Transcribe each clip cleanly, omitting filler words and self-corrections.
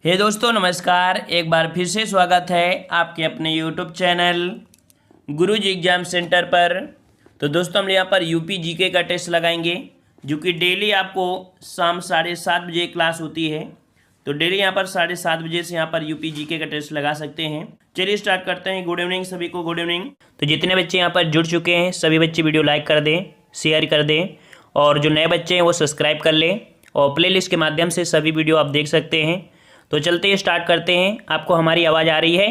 हे दोस्तों नमस्कार। एक बार फिर से स्वागत है आपके अपने यूट्यूब चैनल गुरुजी एग्जाम सेंटर पर। तो दोस्तों हम यहाँ पर यूपी जीके का टेस्ट लगाएंगे जो कि डेली आपको शाम 7:30 बजे क्लास होती है। तो डेली यहाँ पर 7:30 बजे से यहाँ पर यूपी जीके का टेस्ट लगा सकते हैं। चलिए स्टार्ट करते हैं। गुड इवनिंग सभी को, गुड इवनिंग। तो जितने बच्चे यहाँ पर जुड़ चुके हैं सभी बच्चे वीडियो लाइक कर दें, शेयर कर दें और जो नए बच्चे हैं वो सब्सक्राइब कर लें और प्लेलिस्ट के माध्यम से सभी वीडियो आप देख सकते हैं। तो चलते ही स्टार्ट करते हैं। आपको हमारी आवाज़ आ रही है?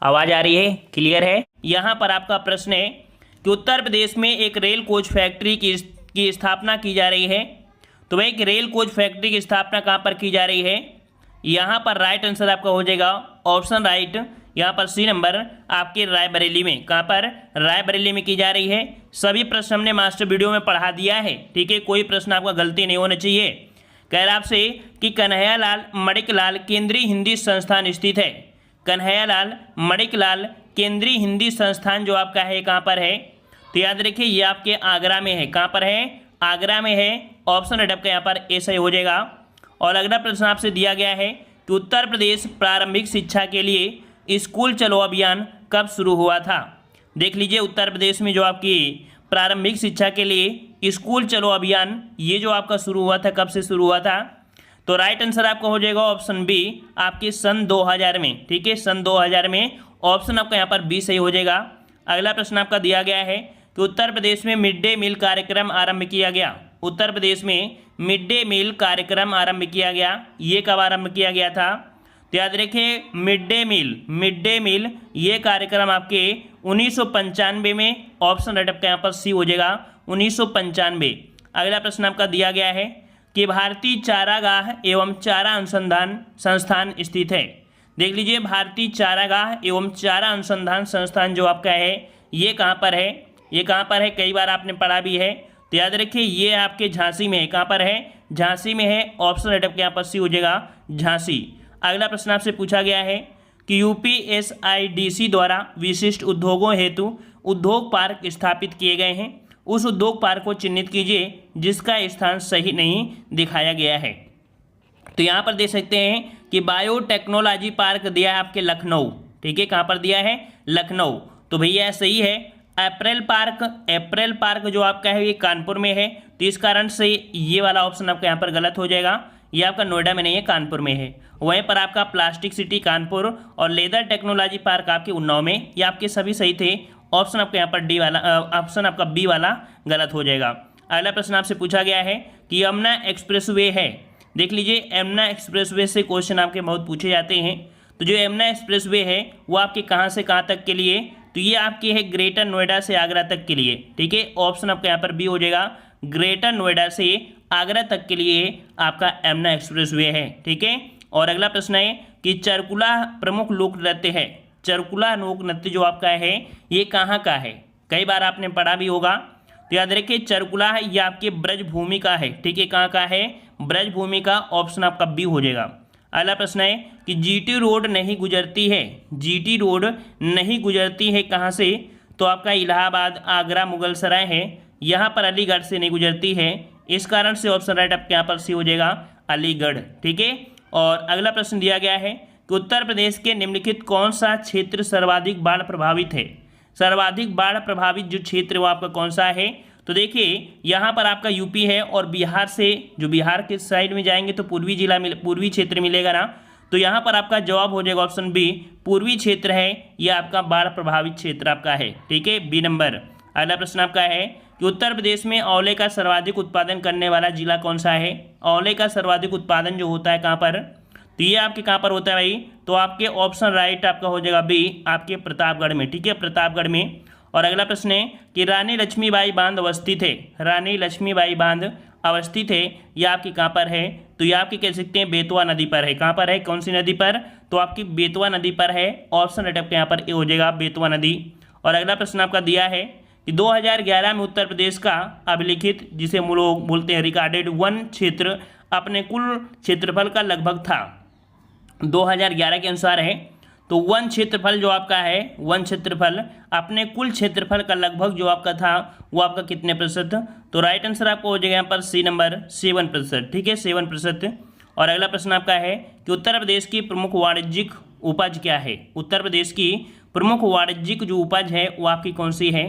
आवाज़ आ रही है? क्लियर है? यहाँ पर आपका प्रश्न है कि उत्तर प्रदेश में एक रेल कोच फैक्ट्री की स्थापना की जा रही है। तो भाई एक रेल कोच फैक्ट्री की स्थापना कहाँ पर की जा रही है? यहाँ पर राइट आंसर आपका हो जाएगा ऑप्शन राइट, यहाँ पर सी नंबर आपके रायबरेली में। कहाँ पर? रायबरेली में की जा रही है। सभी प्रश्न हमने मास्टर वीडियो में पढ़ा दिया है, ठीक है। कोई प्रश्न आपका गलती नहीं होना चाहिए। कह रहा आपसे कि कन्हैयालाल मणिकलाल केंद्रीय हिंदी संस्थान स्थित है। कन्हैयालाल मणिकलाल केंद्रीय हिंदी संस्थान जो आपका है कहाँ पर है? तो याद रखिए ये आपके आगरा में है। कहाँ पर है? आगरा में है। ऑप्शन रेड आपका यहाँ पर ए सही हो जाएगा। और अगला प्रश्न आपसे दिया गया है कि उत्तर प्रदेश प्रारंभिक शिक्षा के लिए स्कूल चलो अभियान कब शुरू हुआ था? देख लीजिए उत्तर प्रदेश में जो आपकी प्रारंभिक शिक्षा के लिए स्कूल चलो अभियान ये जो आपका शुरू हुआ था, कब से शुरू हुआ था? तो राइट आंसर आपका हो जाएगा ऑप्शन बी आपके सन 2000 में, ठीक है। सन 2000 में ऑप्शन आपका यहाँ पर बी सही हो जाएगा। अगला प्रश्न आपका दिया गया है कि उत्तर प्रदेश में मिड डे मील कार्यक्रम आरंभ किया गया। उत्तर प्रदेश में मिड डे मील कार्यक्रम आरंभ किया गया, ये कब आरंभ किया गया था? तो याद रखिए मिड डे मील ये कार्यक्रम आपके 1995 में। ऑप्शन राइट आपका यहाँ पर सी हो जाएगा 1995। अगला प्रश्न आपका दिया गया है कि भारतीय चारागाह एवं चारा अनुसंधान संस्थान स्थित है। देख लीजिए भारतीय चारागाह एवं चारा अनुसंधान संस्थान जो आपका है ये कहाँ पर है? ये कहाँ पर है? कई बार आपने पढ़ा भी है। तो याद रखिए ये आपके झांसी में है। कहाँ पर है? झांसी में है। ऑप्शन राइट आपके यहाँ पर सी हो जाएगा झांसी। अगला प्रश्न आपसे पूछा गया है कि यूपीएसआईडीसी द्वारा विशिष्ट उद्योगों हेतु उद्योग पार्क स्थापित किए गए हैं। उस उद्योग पार्क को चिन्हित कीजिए जिसका स्थान सही नहीं दिखाया गया है। तो यहाँ पर देख सकते हैं कि बायोटेक्नोलॉजी पार्क दिया है आपके लखनऊ, ठीक है। कहाँ पर दिया है? लखनऊ। तो भैया सही है। अप्रैल पार्क जो आपका है ये कानपुर में है। तो इस कारण से ये वाला ऑप्शन आपका यहाँ पर गलत हो जाएगा। ये आपका नोएडा में नहीं है, कानपुर में है। वहीं पर आपका प्लास्टिक सिटी कानपुर और लेदर टेक्नोलॉजी पार्क आपके उन्नाव में। ये आपके सभी सही थे। ऑप्शन आपका यहाँ पर डी वाला, ऑप्शन आपका बी वाला गलत हो जाएगा। अगला प्रश्न आपसे पूछा गया है कि यमुना एक्सप्रेसवे है। देख लीजिए यमुना एक्सप्रेसवे से क्वेश्चन आपके बहुत पूछे जाते हैं। तो जो यमुना एक्सप्रेसवे है वो आपके कहाँ से कहाँ तक के लिए? तो ये आपकी है ग्रेटर नोएडा से आगरा तक के लिए, ठीक है। ऑप्शन आपका यहाँ पर बी हो जाएगा। ग्रेटर नोएडा से आगरा तक के लिए आपका यमुना एक्सप्रेसवे है, ठीक है। और अगला प्रश्न है कि चरकुला प्रमुख लोक नृत्य है। चरकुला लोक नृत्य जो आपका है ये कहाँ का है? कई बार आपने पढ़ा भी होगा। तो याद रखिए चरकुला है ये आपके ब्रजभूमि का है, ठीक है। कहाँ का है? ब्रजभूमि का। ऑप्शन आपका बी हो जाएगा। अगला प्रश्न है कि जीटी रोड नहीं गुजरती है। जीटी रोड नहीं गुजरती है कहाँ से? तो आपका इलाहाबाद, आगरा, मुगलसराय है। यहाँ पर अलीगढ़ से नहीं गुजरती है। इस कारण से ऑप्शन राइट आपके यहाँ पर सी हो जाएगा अलीगढ़, ठीक है। और अगला प्रश्न दिया गया है कि उत्तर प्रदेश के निम्नलिखित कौन सा क्षेत्र सर्वाधिक बाढ़ प्रभावित है? सर्वाधिक बाढ़ प्रभावित जो क्षेत्र वो आपका कौन सा है? तो देखिए यहाँ पर आपका यूपी है और बिहार से जो बिहार के साइड में जाएंगे तो पूर्वी क्षेत्र मिलेगा ना। तो यहाँ पर आपका जवाब हो जाएगा ऑप्शन बी, पूर्वी क्षेत्र है ये आपका बाढ़ प्रभावित क्षेत्र आपका है, ठीक है, बी नंबर। अगला प्रश्न आपका है कि उत्तर प्रदेश में आंवले का सर्वाधिक उत्पादन करने वाला जिला कौन सा है? आंवले का सर्वाधिक उत्पादन जो होता है कहाँ पर? तो ये आपके कहाँ पर होता है भाई? तो आपके ऑप्शन राइट आपका हो जाएगा बी, आपके प्रतापगढ़ में, ठीक है, प्रतापगढ़ में। और अगला प्रश्न है कि रानी लक्ष्मीबाई बांध अवस्थित है। रानी लक्ष्मीबाई बांध अवस्थित है ये आपकी कहाँ पर है? तो ये आपकी कह सकते हैं बेतवा नदी पर है। कहाँ पर है? कौन सी नदी पर? तो आपकी बेतवा नदी पर है। ऑप्शन राइट आपके यहाँ पर ए हो जाएगा बेतवा नदी। और अगला प्रश्न आपका दिया है कि 2011 में उत्तर प्रदेश का अभिलिखित जिसे हम लोग बोलते हैं रिकॉर्डेड वन क्षेत्र अपने कुल क्षेत्रफल का लगभग था। 2011 के अनुसार है। तो वन क्षेत्रफल जो आपका है, वन क्षेत्रफल अपने कुल क्षेत्रफल का लगभग जो आपका था वो आपका कितने प्रतिशत? तो राइट आंसर आपको हो जाएगा यहाँ पर सी नंबर 7%, ठीक है, 7%। और अगला प्रश्न आपका है कि उत्तर प्रदेश की प्रमुख वाणिज्यिक उपज क्या है। उत्तर प्रदेश की प्रमुख वाणिज्यिक जो उपज है वो आपकी कौन सी है।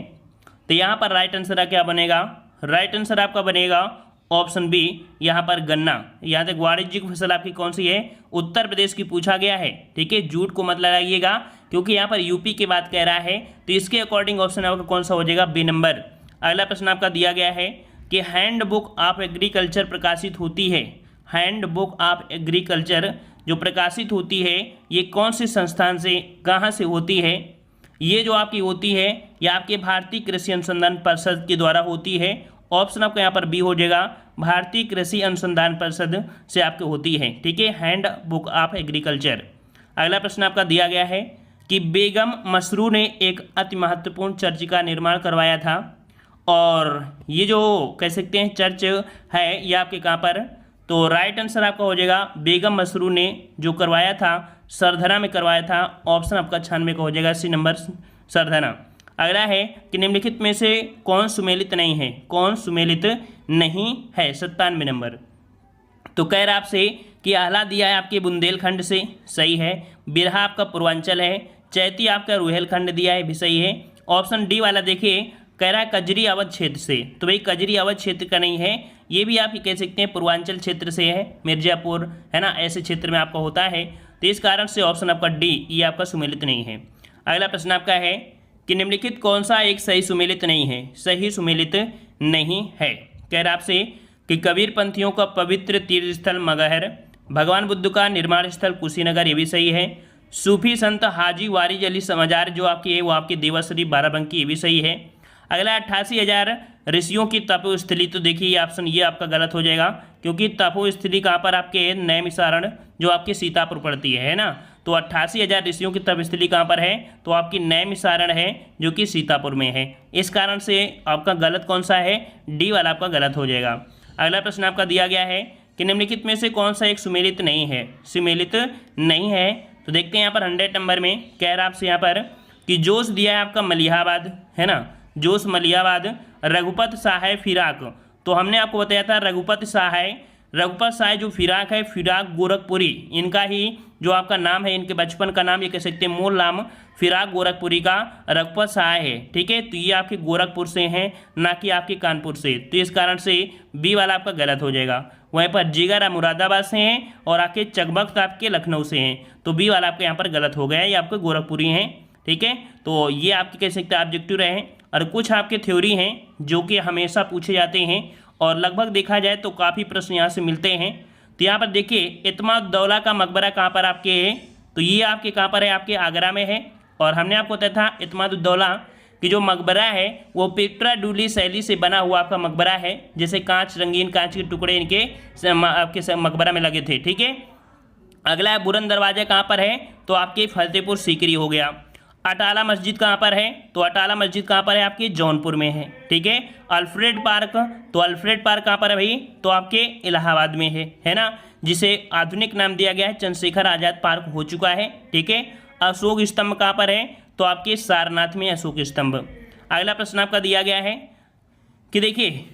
तो यहाँ पर राइट आंसर क्या बनेगा, राइट आंसर आपका बनेगा ऑप्शन बी, यहाँ पर गन्ना। यहाँ तक वाणिज्यिक फसल आपकी कौन सी है, उत्तर प्रदेश की पूछा गया है। ठीक है, झूठ को मत लगाइएगा क्योंकि यहाँ पर यूपी की बात कह रहा है, तो इसके अकॉर्डिंग ऑप्शन आपका कौन सा हो जाएगा, बी नंबर। अगला प्रश्न आपका दिया गया है कि हैंडबुक ऑफ एग्रीकल्चर प्रकाशित होती है। हैंडबुक ऑफ एग्रीकल्चर जो प्रकाशित होती है ये कौन से संस्थान से, कहाँ से होती है। ये जो आपकी होती है ये आपके भारतीय कृषि अनुसंधान परिषद के द्वारा होती है। ऑप्शन आपका यहाँ पर बी हो जाएगा, भारतीय कृषि अनुसंधान परिषद से आपकी होती है। ठीक है, हैंड बुक ऑफ एग्रीकल्चर। अगला प्रश्न आपका दिया गया है कि बेगम मसरू ने एक अति महत्वपूर्ण चर्च का निर्माण करवाया था, और ये जो कह सकते हैं चर्च है ये आपके कहाँ पर, तो राइट आंसर आपका हो जाएगा बेगम मसरू ने जो करवाया था सरधना में करवाया था। ऑप्शन आपका 96 का हो जाएगा, सी नंबर सरधना। अगला है कि निम्नलिखित में से कौन सुमेलित नहीं है, कौन सुमेलित नहीं है, 97 नंबर। तो कह रहा आपसे कि आह्ला दिया है आपके बुंदेलखंड से, सही है। बिरहा आपका पूर्वांचल है। चैती आपका रुहेलखंड दिया है, भी सही है। ऑप्शन डी वाला देखिए कह रहा है कजरी अवध क्षेत्र से, तो भाई कजरी अवध क्षेत्र का नहीं है, ये भी आप कह सकते हैं पूर्वांचल क्षेत्र से है, मिर्जापुर है ना, ऐसे क्षेत्र में आपका होता है। तो इस कारण से ऑप्शन आपका डी ये आपका सुमेलित नहीं है। अगला प्रश्न आपका है कि निम्नलिखित कौन सा एक सही सुमेलित नहीं है, सही सुमेलित नहीं है। कह रहा आपसे कि कबीर पंथियों का पवित्र तीर्थ स्थल मगहर, भगवान बुद्ध का निर्माण स्थल कुशीनगर, ये भी सही है। सूफी संत हाजी वारिज अली मजार जो आपकी है वो आपकी देवाश्री बाराबंकी, ये भी सही है। अगला 88,000 ऋषियों की तपोस्थली, तो देखिए ये ऑप्शन ये आपका गलत हो जाएगा क्योंकि तपोस्थली कहाँ पर आपके नैमिषारण जो आपके सीतापुर पड़ती है ना, तो 88,000 ऋषियों की तपस्थली कहाँ पर है, तो आपकी नैमिषारण है जो कि सीतापुर में है। इस कारण से आपका गलत कौन सा है, डी वाला आपका गलत हो जाएगा। अगला प्रश्न आपका दिया गया है कि निम्नलिखित में से कौन सा एक सुमेलित नहीं है, सुमेलित नहीं है। तो देखते हैं यहाँ पर 100 नंबर में कह रहा आपसे यहाँ पर कि जोश दिया है आपका मलिहाबाद, है ना, जोश मलिहाबाद। रघुपत सहाय फिराक, तो हमने आपको बताया था रघुपत सहाय जो फिराक है, फिराक गोरखपुरी, इनका ही जो आपका नाम है, इनके बचपन का नाम ये कह सकते हैं, मूल नाम फिराक गोरखपुरी का रघुपत सहाय है। ठीक है, तो ये आपके गोरखपुर से हैं, ना कि आपके कानपुर से, तो इस कारण से बी वाला आपका गलत हो जाएगा। वहीं पर जिगर मुरादाबाद से हैं और आपके चकबख्त आपके लखनऊ से हैं, तो बी वाला आपके यहाँ पर गलत हो गया है, ये आपके गोरखपुरी हैं। ठीक है, तो ये आपके कह सकते हैं ऑब्जेक्टिव रहे। और कुछ आपके थ्योरी हैं जो कि हमेशा पूछे जाते हैं और लगभग देखा जाए तो काफ़ी प्रश्न यहाँ से मिलते हैं। तो यहाँ पर देखिए इत्माद-उद-दौला का मकबरा कहाँ पर आपके है, तो ये आपके कहाँ पर है, आपके आगरा में है। और हमने आपको बताया था इत्माद-उद-दौला कि जो मकबरा है वो पेट्रा डूली शैली से बना हुआ आपका मकबरा है, जैसे कांच, रंगीन कांच के टुकड़े इनके आपके मकबरा में लगे थे। ठीक है, अगला है बुलंद दरवाजा कहाँ पर है, तो आपके फतेहपुर सीकरी हो गया। अटाला मस्जिद कहाँ पर है, तो अटाला मस्जिद कहाँ पर है, आपके जौनपुर में है। ठीक है, अल्फ्रेड पार्क, तो अल्फ्रेड पार्क कहाँ पर है भाई, तो आपके इलाहाबाद में है ना, जिसे आधुनिक नाम दिया गया है चंद्रशेखर आज़ाद पार्क हो चुका है। ठीक है, अशोक स्तंभ कहाँ पर है, तो आपके सारनाथ में अशोक स्तंभ। अगला प्रश्न आपका दिया गया है कि देखिए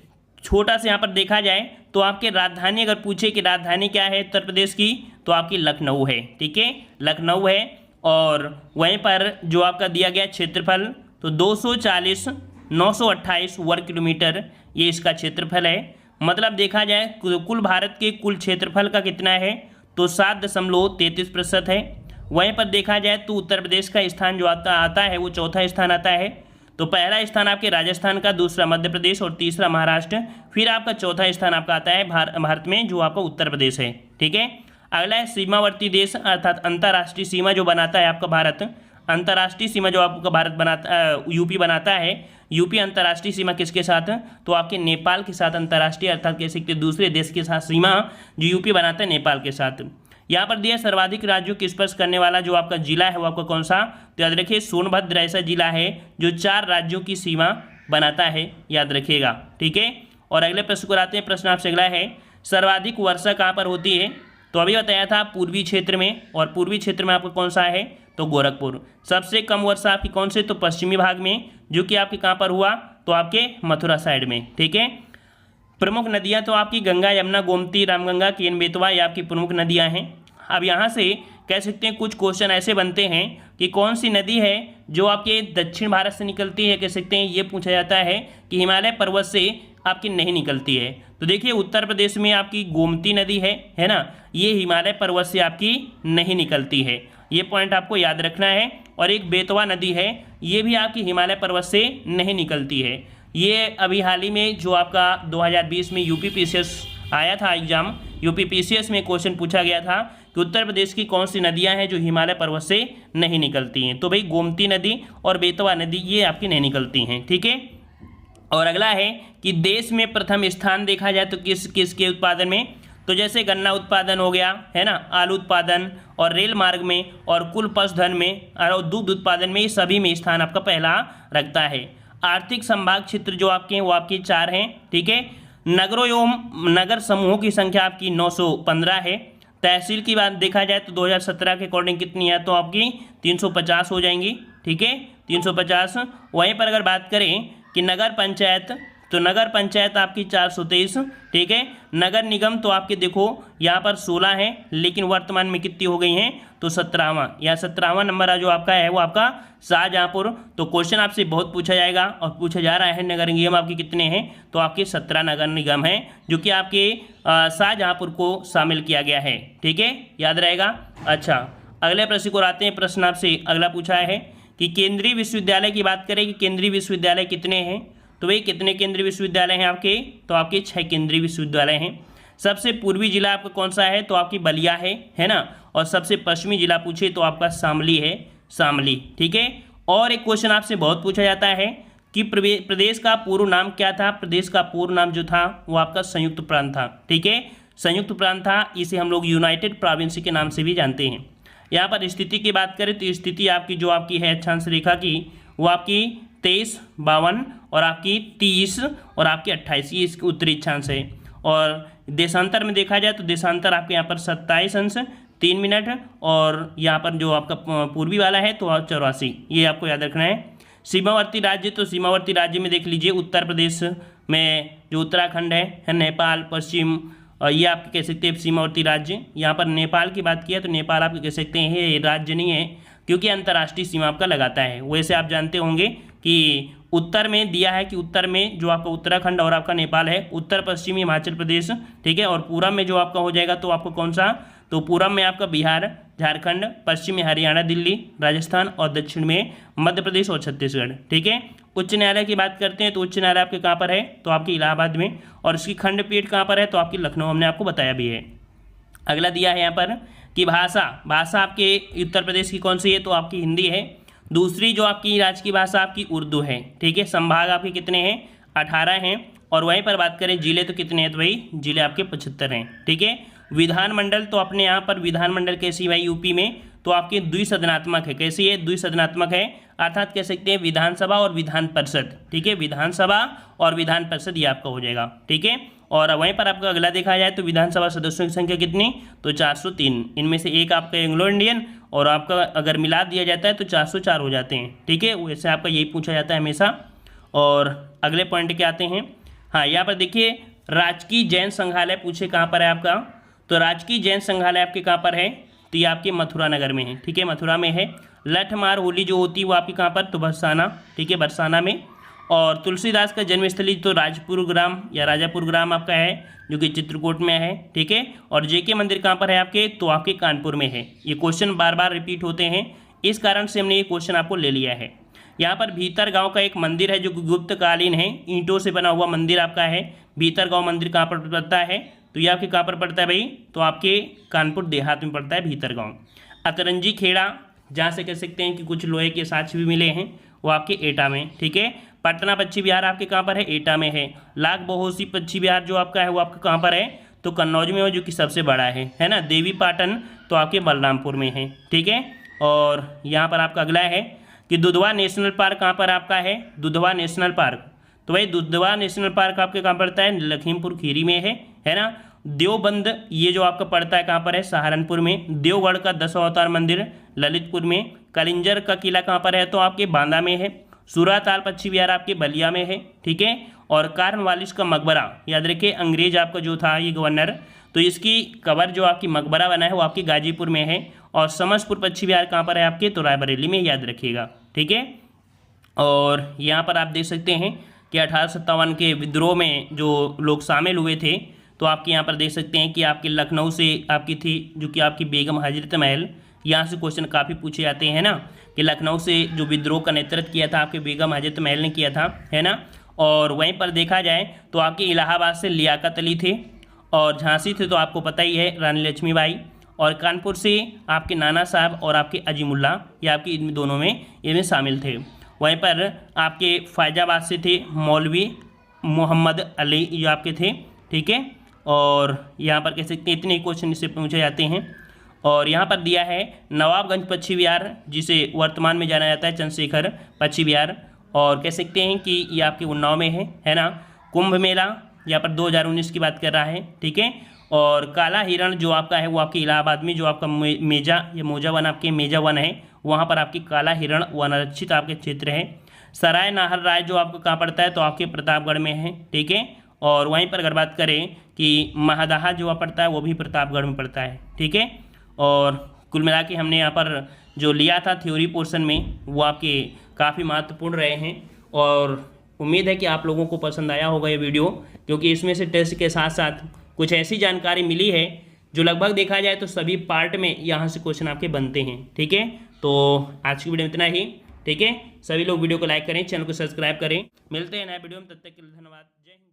छोटा से यहाँ पर देखा जाए तो आपके राजधानी अगर पूछे कि राजधानी क्या है उत्तर प्रदेश की, तो आपकी लखनऊ है। ठीक है, लखनऊ है। और वहीं पर जो आपका दिया गया क्षेत्रफल, तो 240,928 वर्ग किलोमीटर ये इसका क्षेत्रफल है। मतलब देखा जाए कुल भारत के कुल क्षेत्रफल का कितना है, तो 7.33% है। वहीं पर देखा जाए तो उत्तर प्रदेश का स्थान जो आता है वो चौथा स्थान आता है। तो पहला स्थान आपके राजस्थान का, दूसरा मध्य प्रदेश और तीसरा महाराष्ट्र, फिर आपका चौथा स्थान आपका आता है भारत में जो आपका उत्तर प्रदेश है। ठीक है, अगला है सीमावर्ती देश अर्थात अंतर्राष्ट्रीय सीमा जो बनाता है आपका भारत, अंतर्राष्ट्रीय सीमा जो आपका भारत बनाता यूपी बनाता है, यूपी अंतर्राष्ट्रीय सीमा किसके साथ, तो आपके नेपाल के साथ अंतर्राष्ट्रीय अर्थात कह सकते दूसरे देश के साथ सीमा जो यूपी बनाता है नेपाल के साथ। यहाँ पर दिया सर्वाधिक राज्यों को स्पर्श करने वाला जो आपका जिला है वो आपका कौन सा, तो याद रखिए सोनभद्र ऐसा जिला है जो 4 राज्यों की सीमा बनाता है, याद रखिएगा। ठीक है, और अगले प्रश्न को आते हैं। प्रश्न आपसे अगला है सर्वाधिक वर्षा कहाँ पर होती है, तो अभी बताया था पूर्वी क्षेत्र में, और पूर्वी क्षेत्र में आपका कौन सा है, तो गोरखपुर। सबसे कम वर्षा आपकी कौन से, तो पश्चिमी भाग में, जो कि आपके कहाँ पर हुआ, तो आपके मथुरा साइड में। ठीक है, प्रमुख नदियां तो आपकी गंगा, यमुना, गोमती, रामगंगा, केन बेतवा, ये आपकी प्रमुख नदियां हैं। अब यहाँ से कह सकते हैं कुछ क्वेश्चन ऐसे बनते हैं कि कौन सी नदी है जो आपके दक्षिण भारत से निकलती है, कह सकते हैं ये पूछा जाता है कि हिमालय पर्वत से आपकी नहीं निकलती है। तो देखिए उत्तर प्रदेश में आपकी गोमती नदी है ना, ये हिमालय पर्वत से आपकी नहीं निकलती है, ये पॉइंट आपको याद रखना है। और एक बेतवा नदी है, ये भी आपकी हिमालय पर्वत से नहीं निकलती है। ये अभी हाल ही में जो आपका 2020 में यूपीपीसीएस आया था एग्जाम, यूपीपीसीएस में क्वेश्चन पूछा गया था कि उत्तर प्रदेश की कौन सी नदियां हैं जो हिमालय पर्वत से नहीं निकलती हैं। तो भाई गोमती नदी और बेतवा नदी ये आपकी नहीं निकलती हैं, ठीक है। और अगला है कि देश में प्रथम स्थान देखा जाए तो किस के उत्पादन में, तो जैसे गन्ना उत्पादन हो गया है ना, आलू उत्पादन और रेल मार्ग में और कुल पशुधन में और दुग्ध उत्पादन में, ये सभी में स्थान आपका पहला रखता है। आर्थिक संभाग क्षेत्र जो आपके हैं वो आपके 4 हैं, ठीक है। नगरों एवं नगर समूहों की संख्या आपकी 915 है। तहसील की बात देखा जाए तो 2017 के अकॉर्डिंग कितनी है, तो आपकी 350 हो जाएंगी, ठीक है, 350। वहीं पर अगर बात करें कि नगर पंचायत, तो नगर पंचायत आपकी 423, ठीक है। नगर निगम तो आपके देखो यहाँ पर 16 है, लेकिन वर्तमान में कितनी हो गई हैं, तो 17वां, या 17वां नंबर जो आपका है वो आपका शाहजहाँपुर। तो क्वेश्चन आपसे बहुत पूछा जाएगा और पूछा जा रहा है नगर निगम आपके कितने हैं, तो आपके 17 नगर निगम हैं जो कि आपके शाहजहाँपुर को शामिल किया गया है, ठीक है, याद रहेगा। अच्छा, अगले प्रश्न को आते हैं। प्रश्न आपसे अगला पूछा है कि केंद्रीय विश्वविद्यालय की बात करें कि केंद्रीय विश्वविद्यालय कितने हैं, तो भाई कितने केंद्रीय विश्वविद्यालय हैं आपके, तो आपके 6 केंद्रीय विश्वविद्यालय हैं। सबसे पूर्वी जिला आपका कौन सा है, तो आपकी बलिया है ना। और सबसे पश्चिमी जिला पूछे तो आपका शामली है, शामली, ठीक है। और एक क्वेश्चन आपसे बहुत पूछा जाता है कि प्रदेश का पूर्व नाम क्या था। प्रदेश का पूर्व नाम जो था वो आपका संयुक्त प्रांत था, ठीक है, संयुक्त प्रांत था। इसे हम लोग यूनाइटेड प्रोविंस के नाम से भी जानते हैं। यहाँ पर स्थिति की बात करें तो स्थिति आपकी जो आपकी है अक्षांश रेखा की, वो आपकी 23, 52 और आपकी 30 और आपकी 28, ये इसकी उत्तरी अक्षांश है। और देशांतर में देखा जाए तो देशांतर आपके यहाँ पर 27 अंश 3 मिनट, और यहाँ पर जो आपका पूर्वी वाला है तो 84, ये आपको याद रखना है। सीमावर्ती राज्य, तो सीमावर्ती राज्य में देख लीजिए उत्तर प्रदेश में जो उत्तराखंड है, नेपाल, पश्चिम, ये आपके कह सकते हैं सीमावर्ती राज्य। यहाँ पर नेपाल की बात किया तो नेपाल आप कह सकते हैं ये राज्य नहीं है, क्योंकि अंतर्राष्ट्रीय सीमा आपका लगाता है। वैसे आप जानते होंगे कि उत्तर में दिया है कि उत्तर में जो आपका उत्तराखंड और आपका नेपाल है, उत्तर पश्चिमी हिमाचल प्रदेश, ठीक है, और पूरब में जो आपका हो जाएगा तो आपको कौन सा, तो पूरब में आपका बिहार, झारखंड, पश्चिम में हरियाणा, दिल्ली, राजस्थान और दक्षिण में मध्य प्रदेश और छत्तीसगढ़, ठीक है। उच्च न्यायालय की बात करते हैं तो उच्च न्यायालय आपके कहाँ पर है, तो आपकी इलाहाबाद में, और इसकी खंडपीठ कहाँ पर है, तो आपकी लखनऊ, हमने आपको बताया भी है। अगला दिया है यहाँ पर कि भाषा आपके उत्तर प्रदेश की कौन सी है, तो आपकी हिंदी है। दूसरी जो आपकी राज्य की भाषा आपकी उर्दू है, ठीक है। संभाग आपके कितने हैं, 18 हैं। और वहीं पर बात करें जिले तो कितने हैं, तो भाई जिले आपके 75 हैं, ठीक है। विधानमंडल तो अपने यहाँ पर विधानमंडल कैसी भाई यूपी में, तो आपके द्विसदनात्मक है, कैसी है, द्विसदनात्मक है, अर्थात कह सकते हैं विधानसभा और विधान परिषद, ठीक है, विधानसभा और विधान परिषद ये आपका हो जाएगा, ठीक है। और वहीं पर आपका अगला देखा जाए तो विधानसभा सदस्यों की संख्या कितनी, तो 403, इनमें से एक आपका एंग्लो इंडियन और आपका अगर मिला दिया जाता है तो 404 हो जाते हैं, ठीक है। वैसे आपका यही पूछा जाता है हमेशा। और अगले पॉइंट के आते हैं। हाँ, यहाँ पर देखिए राजकीय जैन संग्रहालय पूछे कहाँ पर है आपका, तो राजकीय जैन संग्रहालय आपके कहाँ पर है, तो ये आपके मथुरा नगर में है, ठीक है, मथुरा में है। लठमार होली जो होती है वो आपकी कहाँ पर, तो बरसाना, ठीक है, बरसाना में। और तुलसीदास का जन्मस्थली तो राजपुर ग्राम या राजापुर ग्राम आपका है, जो कि चित्रकूट में है, ठीक है। और जेके मंदिर कहाँ पर है आपके, तो आपके कानपुर में है। ये क्वेश्चन बार बार रिपीट होते हैं, इस कारण से हमने ये क्वेश्चन आपको ले लिया है। यहाँ पर भीतर गांव का एक मंदिर है जो गुप्तकालीन है, ईंटों से बना हुआ मंदिर आपका है। भीतर गांव मंदिर कहाँ पर पड़ता है, तो ये आपके कहाँ पर पड़ता है भाई, तो आपके कानपुर देहात में पड़ता है भीतर गाँव। अतरंजी खेड़ा, जहाँ से कह सकते हैं कि कुछ लोहे के साक्ष्य भी मिले हैं, वो आपके एटा में, ठीक है। पटना पश्चिम बिहार आपके कहाँ पर है, एटा में है। लाख बहोसी पश्चिम बिहार जो आपका है वो आपका कहाँ पर है, तो कन्नौज में हो, जो कि सबसे बड़ा है ना। देवी पाटन तो आपके बलरामपुर में है, ठीक है। और यहाँ पर आपका अगला है कि दुधवा नेशनल पार्क कहाँ पर आपका है, दुधवा नेशनल पार्क, तो भाई दुधवा नेशनल पार्क आपके कहाँ पड़ता है, लखीमपुर खीरी में है ना। देवबंद ये जो आपका पड़ता है कहाँ पर है, सहारनपुर में। देवगढ़ का 10 अवतार मंदिर ललितपुर में। कलिंजर का किला कहाँ पर है, तो आपके बांदा में है। सूराताल पश्चिम बिहार आपके बलिया में है, ठीक है। और कार्नवालिस का मकबरा, याद रखिए अंग्रेज आपका जो था ये गवर्नर, तो इसकी कबर जो आपकी मकबरा बना है वो आपकी गाजीपुर में है। और समसपुर पश्चिम बिहार कहाँ पर है आपके, तो रायबरेली में, याद रखिएगा। ठीक है। और यहाँ पर आप देख सकते हैं कि 1857 के विद्रोह में जो लोग शामिल हुए थे, तो आपके यहाँ पर देख सकते हैं कि आपके लखनऊ से आपकी थी जो कि आपकी बेगम हजरत महल। यहाँ से क्वेश्चन काफ़ी पूछे जाते हैं ना, कि लखनऊ से जो विद्रोह का नेतृत्व किया था आपके बेगम हजरत महल ने किया था, है ना। और वहीं पर देखा जाए तो आपके इलाहाबाद से लियाकत अली थे, और झांसी थे तो आपको पता ही है रानी लक्ष्मीबाई, और कानपुर से आपके नाना साहब और आपके अजीमुल्ला, ये आपके इन दोनों में इनमें शामिल थे। वहीं पर आपके फैजाबाद से थे मौलवी मोहम्मद अली, ये आपके थे। ठीक है। और यहाँ पर कह सकते हैं इतने क्वेश्चन इससे पूछे जाते हैं। और यहाँ पर दिया है नवाबगंज पश्चिम बिहार, जिसे वर्तमान में जाना जाता है चंद्रशेखर पश्चिम बिहार, और कह सकते हैं कि ये आपके उन्नाव में है ना। कुंभ मेला यहाँ पर 2019 की बात कर रहा है। ठीक है। और काला हिरण जो आपका है वो आपके इलाहाबाद में, जो आपका मेजा या मोजा वन, आपके मेजा वन है, वहाँ पर आपकी काला हिरण वनारक्षित आपके क्षेत्र है। सराय नाहर राय जो आपको कहाँ पड़ता है, तो आपके प्रतापगढ़ में है। ठीक है। और वहीं पर अगर बात करें कि महादाहा जो पड़ता है वो भी प्रतापगढ़ में पड़ता है। ठीक है। और कुल मिला के हमने यहाँ पर जो लिया था थ्योरी पोर्शन में, वो आपके काफ़ी महत्वपूर्ण रहे हैं। और उम्मीद है कि आप लोगों को पसंद आया होगा ये वीडियो, क्योंकि इसमें से टेस्ट के साथ साथ कुछ ऐसी जानकारी मिली है जो लगभग देखा जाए तो सभी पार्ट में यहाँ से क्वेश्चन आपके बनते हैं। ठीक है। तो आज की वीडियो में इतना ही। ठीक है। सभी लोग वीडियो को लाइक करें, चैनल को सब्सक्राइब करें। मिलते हैं नए वीडियो में, तब तक के लिए धन्यवाद। जय हिंद।